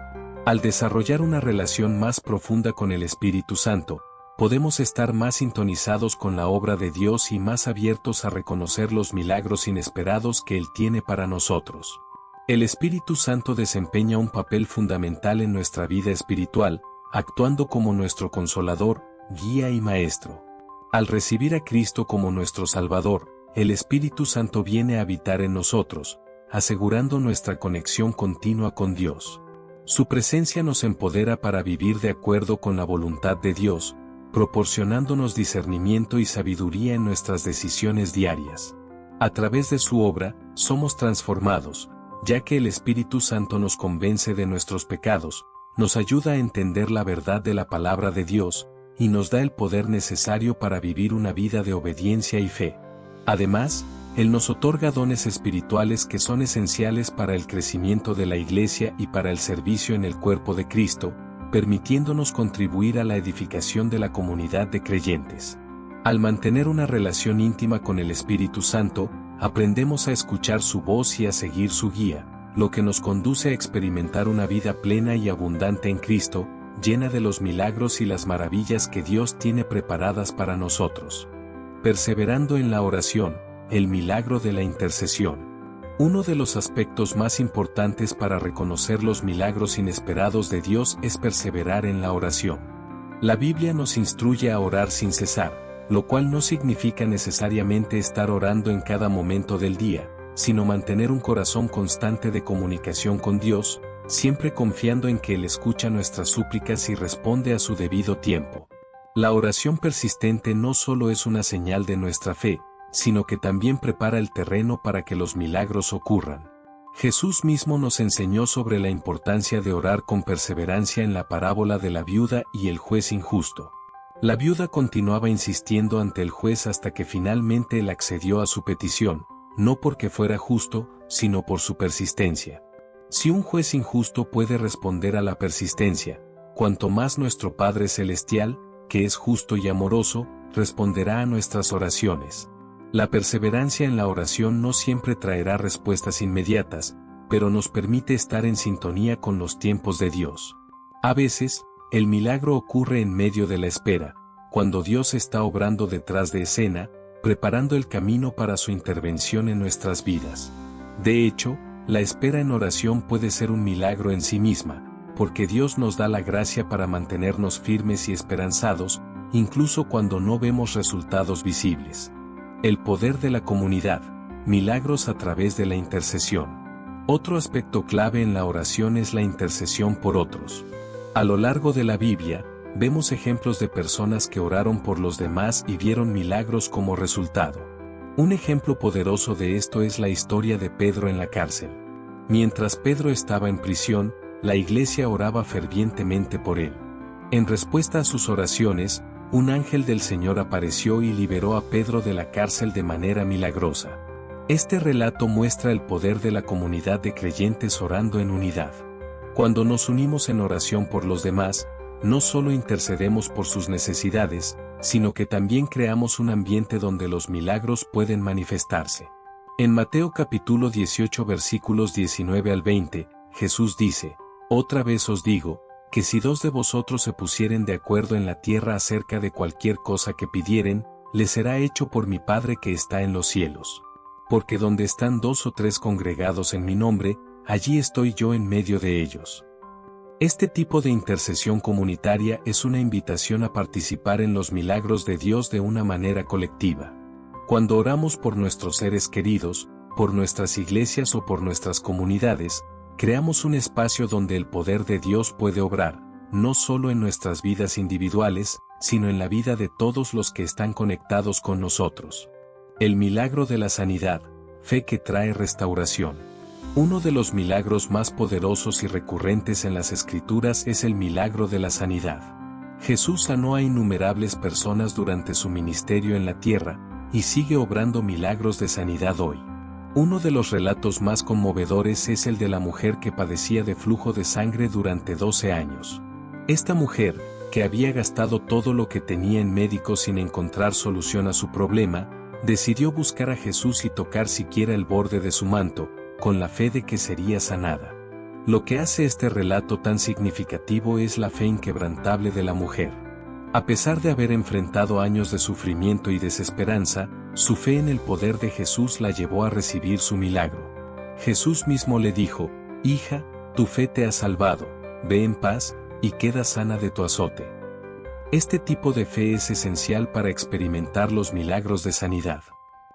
Al desarrollar una relación más profunda con el Espíritu Santo, podemos estar más sintonizados con la obra de Dios y más abiertos a reconocer los milagros inesperados que Él tiene para nosotros. El Espíritu Santo desempeña un papel fundamental en nuestra vida espiritual, actuando como nuestro consolador, guía y maestro. Al recibir a Cristo como nuestro Salvador, el Espíritu Santo viene a habitar en nosotros, asegurando nuestra conexión continua con Dios. Su presencia nos empodera para vivir de acuerdo con la voluntad de Dios, proporcionándonos discernimiento y sabiduría en nuestras decisiones diarias. A través de su obra, somos transformados, ya que el Espíritu Santo nos convence de nuestros pecados, nos ayuda a entender la verdad de la palabra de Dios, y nos da el poder necesario para vivir una vida de obediencia y fe. Además, Él nos otorga dones espirituales que son esenciales para el crecimiento de la Iglesia y para el servicio en el cuerpo de Cristo, permitiéndonos contribuir a la edificación de la comunidad de creyentes. Al mantener una relación íntima con el Espíritu Santo, aprendemos a escuchar su voz y a seguir su guía, lo que nos conduce a experimentar una vida plena y abundante en Cristo, llena de los milagros y las maravillas que Dios tiene preparadas para nosotros. Perseverando en la oración, el milagro de la intercesión. Uno de los aspectos más importantes para reconocer los milagros inesperados de Dios es perseverar en la oración. La Biblia nos instruye a orar sin cesar, lo cual no significa necesariamente estar orando en cada momento del día, sino mantener un corazón constante de comunicación con Dios, siempre confiando en que Él escucha nuestras súplicas y responde a su debido tiempo. La oración persistente no solo es una señal de nuestra fe, sino que también prepara el terreno para que los milagros ocurran. Jesús mismo nos enseñó sobre la importancia de orar con perseverancia en la parábola de la viuda y el juez injusto. La viuda continuaba insistiendo ante el juez hasta que finalmente él accedió a su petición, no porque fuera justo, sino por su persistencia. Si un juez injusto puede responder a la persistencia, cuanto más nuestro Padre Celestial, que es justo y amoroso, responderá a nuestras oraciones. La perseverancia en la oración no siempre traerá respuestas inmediatas, pero nos permite estar en sintonía con los tiempos de Dios. A veces, el milagro ocurre en medio de la espera, cuando Dios está obrando detrás de escena, preparando el camino para su intervención en nuestras vidas. De hecho, la espera en oración puede ser un milagro en sí misma, porque Dios nos da la gracia para mantenernos firmes y esperanzados, incluso cuando no vemos resultados visibles. El poder de la comunidad, milagros a través de la intercesión. Otro aspecto clave en la oración es la intercesión por otros. A lo largo de la Biblia, vemos ejemplos de personas que oraron por los demás y vieron milagros como resultado. Un ejemplo poderoso de esto es la historia de Pedro en la cárcel. Mientras Pedro estaba en prisión, la iglesia oraba fervientemente por él. En respuesta a sus oraciones, un ángel del Señor apareció y liberó a Pedro de la cárcel de manera milagrosa. Este relato muestra el poder de la comunidad de creyentes orando en unidad. Cuando nos unimos en oración por los demás, no solo intercedemos por sus necesidades, sino que también creamos un ambiente donde los milagros pueden manifestarse. En Mateo capítulo 18 versículos 19 al 20, Jesús dice: «Otra vez os digo, que si dos de vosotros se pusieren de acuerdo en la tierra acerca de cualquier cosa que pidieren, les será hecho por mi Padre que está en los cielos. Porque donde están 2 o 3 congregados en mi nombre, allí estoy yo en medio de ellos». Este tipo de intercesión comunitaria es una invitación a participar en los milagros de Dios de una manera colectiva. Cuando oramos por nuestros seres queridos, por nuestras iglesias o por nuestras comunidades, creamos un espacio donde el poder de Dios puede obrar, no solo en nuestras vidas individuales, sino en la vida de todos los que están conectados con nosotros. El milagro de la sanidad, fe que trae restauración. Uno de los milagros más poderosos y recurrentes en las Escrituras es el milagro de la sanidad. Jesús sanó a innumerables personas durante su ministerio en la tierra, y sigue obrando milagros de sanidad hoy. Uno de los relatos más conmovedores es el de la mujer que padecía de flujo de sangre durante 12 años. Esta mujer, que había gastado todo lo que tenía en médicos sin encontrar solución a su problema, decidió buscar a Jesús y tocar siquiera el borde de su manto, con la fe de que sería sanada. Lo que hace este relato tan significativo es la fe inquebrantable de la mujer. A pesar de haber enfrentado años de sufrimiento y desesperanza, su fe en el poder de Jesús la llevó a recibir su milagro. Jesús mismo le dijo: «Hija, tu fe te ha salvado, ve en paz, y queda sana de tu azote». Este tipo de fe es esencial para experimentar los milagros de sanidad.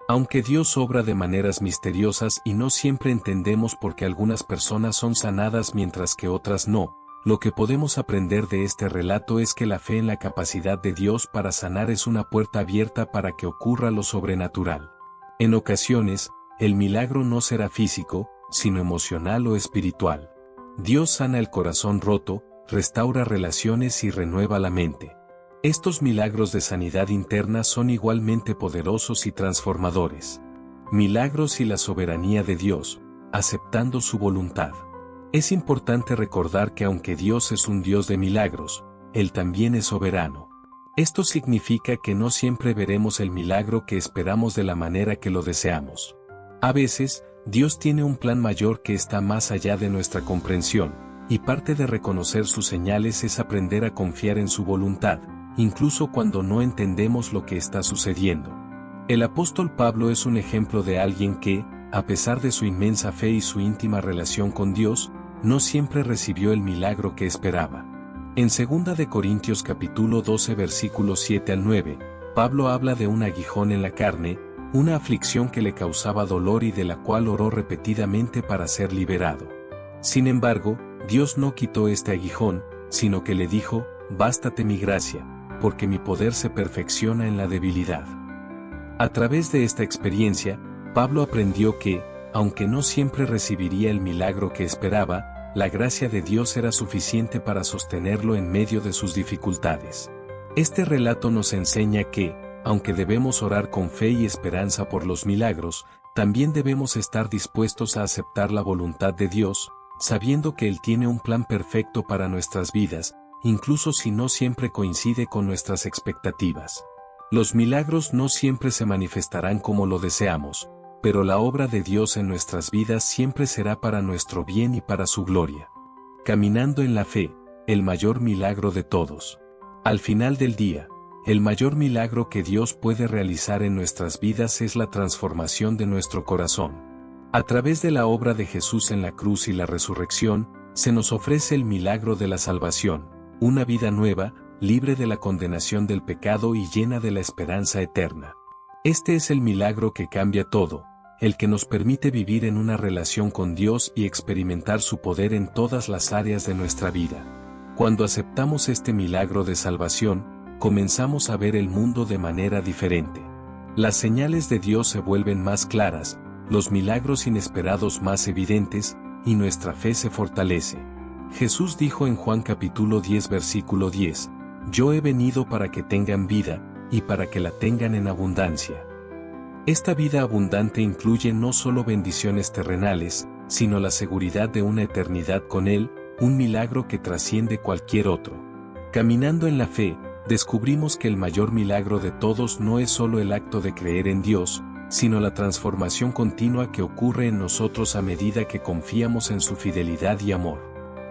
Aunque Dios obra de maneras misteriosas y no siempre entendemos por qué algunas personas son sanadas mientras que otras no, lo que podemos aprender de este relato es que la fe en la capacidad de Dios para sanar es una puerta abierta para que ocurra lo sobrenatural. En ocasiones, el milagro no será físico, sino emocional o espiritual. Dios sana el corazón roto, restaura relaciones y renueva la mente. Estos milagros de sanidad interna son igualmente poderosos y transformadores. Milagros y la soberanía de Dios, aceptando su voluntad. Es importante recordar que aunque Dios es un Dios de milagros, Él también es soberano. Esto significa que no siempre veremos el milagro que esperamos de la manera que lo deseamos. A veces, Dios tiene un plan mayor que está más allá de nuestra comprensión, y parte de reconocer sus señales es aprender a confiar en su voluntad, incluso cuando no entendemos lo que está sucediendo. El apóstol Pablo es un ejemplo de alguien que, a pesar de su inmensa fe y su íntima relación con Dios, no siempre recibió el milagro que esperaba. En 2 de Corintios capítulo 12 versículos 7 al 9, Pablo habla de un aguijón en la carne, una aflicción que le causaba dolor y de la cual oró repetidamente para ser liberado. Sin embargo, Dios no quitó este aguijón, sino que le dijo: «Bástate mi gracia, porque mi poder se perfecciona en la debilidad». A través de esta experiencia, Pablo aprendió que, aunque no siempre recibiría el milagro que esperaba, la gracia de Dios era suficiente para sostenerlo en medio de sus dificultades. Este relato nos enseña que, aunque debemos orar con fe y esperanza por los milagros, también debemos estar dispuestos a aceptar la voluntad de Dios, sabiendo que Él tiene un plan perfecto para nuestras vidas, incluso si no siempre coincide con nuestras expectativas. Los milagros no siempre se manifestarán como lo deseamos, pero la obra de Dios en nuestras vidas siempre será para nuestro bien y para su gloria. Caminando en la fe, el mayor milagro de todos. Al final del día, El mayor milagro que Dios puede realizar en nuestras vidas es la transformación de nuestro corazón. A través de la obra de Jesús en la cruz y la resurrección, se nos ofrece el milagro de la salvación, una vida nueva, libre de la condenación del pecado y llena de la esperanza eterna. Este es el milagro que cambia todo, el que nos permite vivir en una relación con Dios y experimentar su poder en todas las áreas de nuestra vida. Cuando aceptamos este milagro de salvación, comenzamos a ver el mundo de manera diferente. Las señales de Dios se vuelven más claras, los milagros inesperados más evidentes, y nuestra fe se fortalece. Jesús dijo en Juan capítulo 10 versículo 10, «Yo he venido para que tengan vida, y para que la tengan en abundancia». Esta vida abundante incluye no solo bendiciones terrenales, sino la seguridad de una eternidad con Él, un milagro que trasciende cualquier otro. Caminando en la fe, descubrimos que el mayor milagro de todos no es solo el acto de creer en Dios, sino la transformación continua que ocurre en nosotros a medida que confiamos en su fidelidad y amor.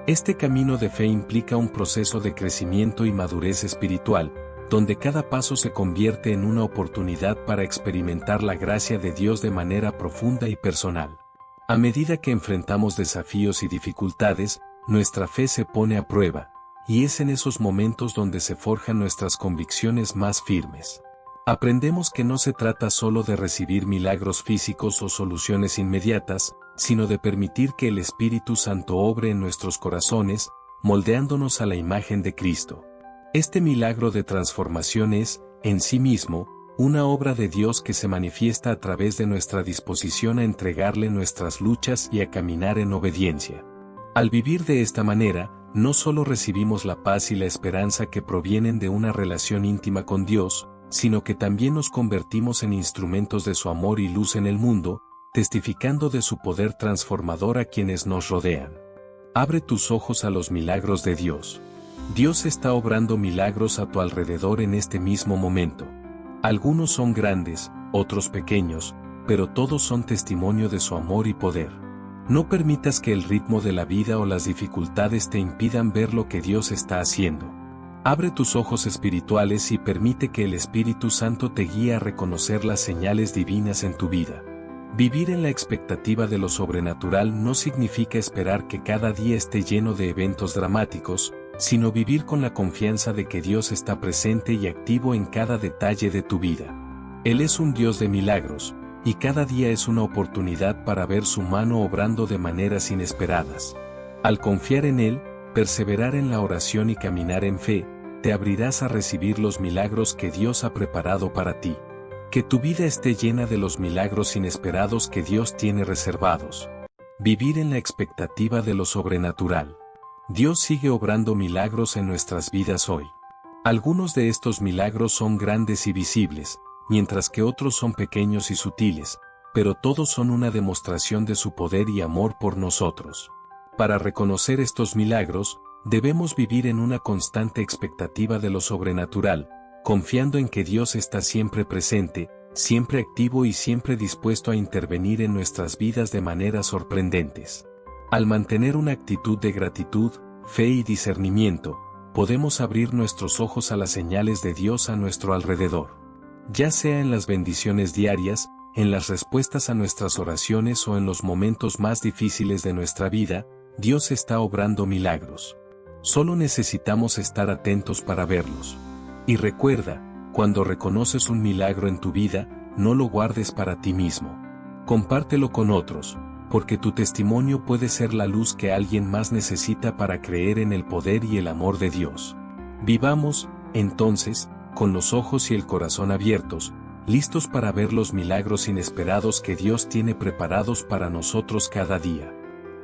Este camino de fe implica un proceso de crecimiento y madurez espiritual, donde cada paso se convierte en una oportunidad para experimentar la gracia de Dios de manera profunda y personal. A medida que enfrentamos desafíos y dificultades, nuestra fe se pone a prueba, y es en esos momentos donde se forjan nuestras convicciones más firmes. Aprendemos que no se trata solo de recibir milagros físicos o soluciones inmediatas, sino de permitir que el Espíritu Santo obre en nuestros corazones, moldeándonos a la imagen de Cristo. Este milagro de transformación es, en sí mismo, una obra de Dios que se manifiesta a través de nuestra disposición a entregarle nuestras luchas y a caminar en obediencia. Al vivir de esta manera, no solo recibimos la paz y la esperanza que provienen de una relación íntima con Dios, sino que también nos convertimos en instrumentos de su amor y luz en el mundo, testificando de su poder transformador a quienes nos rodean. Abre tus ojos a los milagros de Dios. Dios está obrando milagros a tu alrededor en este mismo momento. Algunos son grandes, otros pequeños, pero todos son testimonio de su amor y poder. No permitas que el ritmo de la vida o las dificultades te impidan ver lo que Dios está haciendo. Abre tus ojos espirituales y permite que el Espíritu Santo te guíe a reconocer las señales divinas en tu vida. Vivir en la expectativa de lo sobrenatural no significa esperar que cada día esté lleno de eventos dramáticos, sino vivir con la confianza de que Dios está presente y activo en cada detalle de tu vida. Él es un Dios de milagros, y cada día es una oportunidad para ver su mano obrando de maneras inesperadas. Al confiar en Él, perseverar en la oración y caminar en fe, te abrirás a recibir los milagros que Dios ha preparado para ti. Que tu vida esté llena de los milagros inesperados que Dios tiene reservados. Vivir en la expectativa de lo sobrenatural. Dios sigue obrando milagros en nuestras vidas hoy. Algunos de estos milagros son grandes y visibles, mientras que otros son pequeños y sutiles, pero todos son una demostración de su poder y amor por nosotros. Para reconocer estos milagros, debemos vivir en una constante expectativa de lo sobrenatural, confiando en que Dios está siempre presente, siempre activo y siempre dispuesto a intervenir en nuestras vidas de maneras sorprendentes. Al mantener una actitud de gratitud, fe y discernimiento, podemos abrir nuestros ojos a las señales de Dios a nuestro alrededor. Ya sea en las bendiciones diarias, en las respuestas a nuestras oraciones o en los momentos más difíciles de nuestra vida, Dios está obrando milagros. Solo necesitamos estar atentos para verlos. Y recuerda, cuando reconoces un milagro en tu vida, no lo guardes para ti mismo. Compártelo con otros, porque tu testimonio puede ser la luz que alguien más necesita para creer en el poder y el amor de Dios. Vivamos, entonces, con los ojos y el corazón abiertos, listos para ver los milagros inesperados que Dios tiene preparados para nosotros cada día.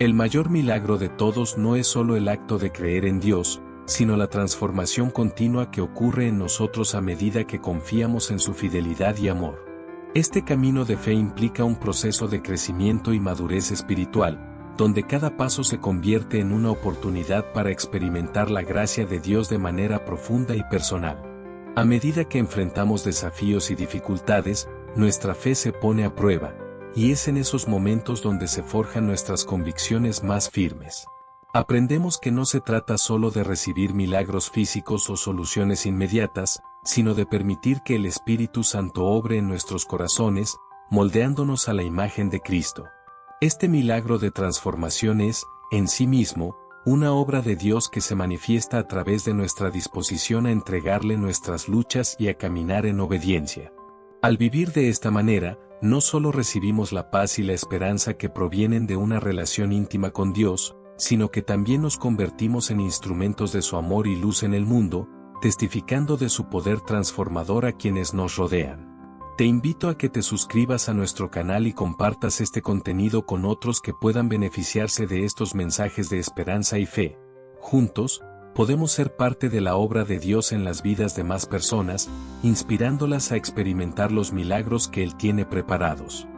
El mayor milagro de todos no es solo el acto de creer en Dios, sino la transformación continua que ocurre en nosotros a medida que confiamos en su fidelidad y amor. Este camino de fe implica un proceso de crecimiento y madurez espiritual, donde cada paso se convierte en una oportunidad para experimentar la gracia de Dios de manera profunda y personal. A medida que enfrentamos desafíos y dificultades, nuestra fe se pone a prueba, y es en esos momentos donde se forjan nuestras convicciones más firmes. Aprendemos que no se trata solo de recibir milagros físicos o soluciones inmediatas, sino de permitir que el Espíritu Santo obre en nuestros corazones, moldeándonos a la imagen de Cristo. Este milagro de transformación es, en sí mismo, una obra de Dios que se manifiesta a través de nuestra disposición a entregarle nuestras luchas y a caminar en obediencia. Al vivir de esta manera, no solo recibimos la paz y la esperanza que provienen de una relación íntima con Dios, sino que también nos convertimos en instrumentos de su amor y luz en el mundo, testificando de su poder transformador a quienes nos rodean. Te invito a que te suscribas a nuestro canal y compartas este contenido con otros que puedan beneficiarse de estos mensajes de esperanza y fe. Juntos, podemos ser parte de la obra de Dios en las vidas de más personas, inspirándolas a experimentar los milagros que Él tiene preparados.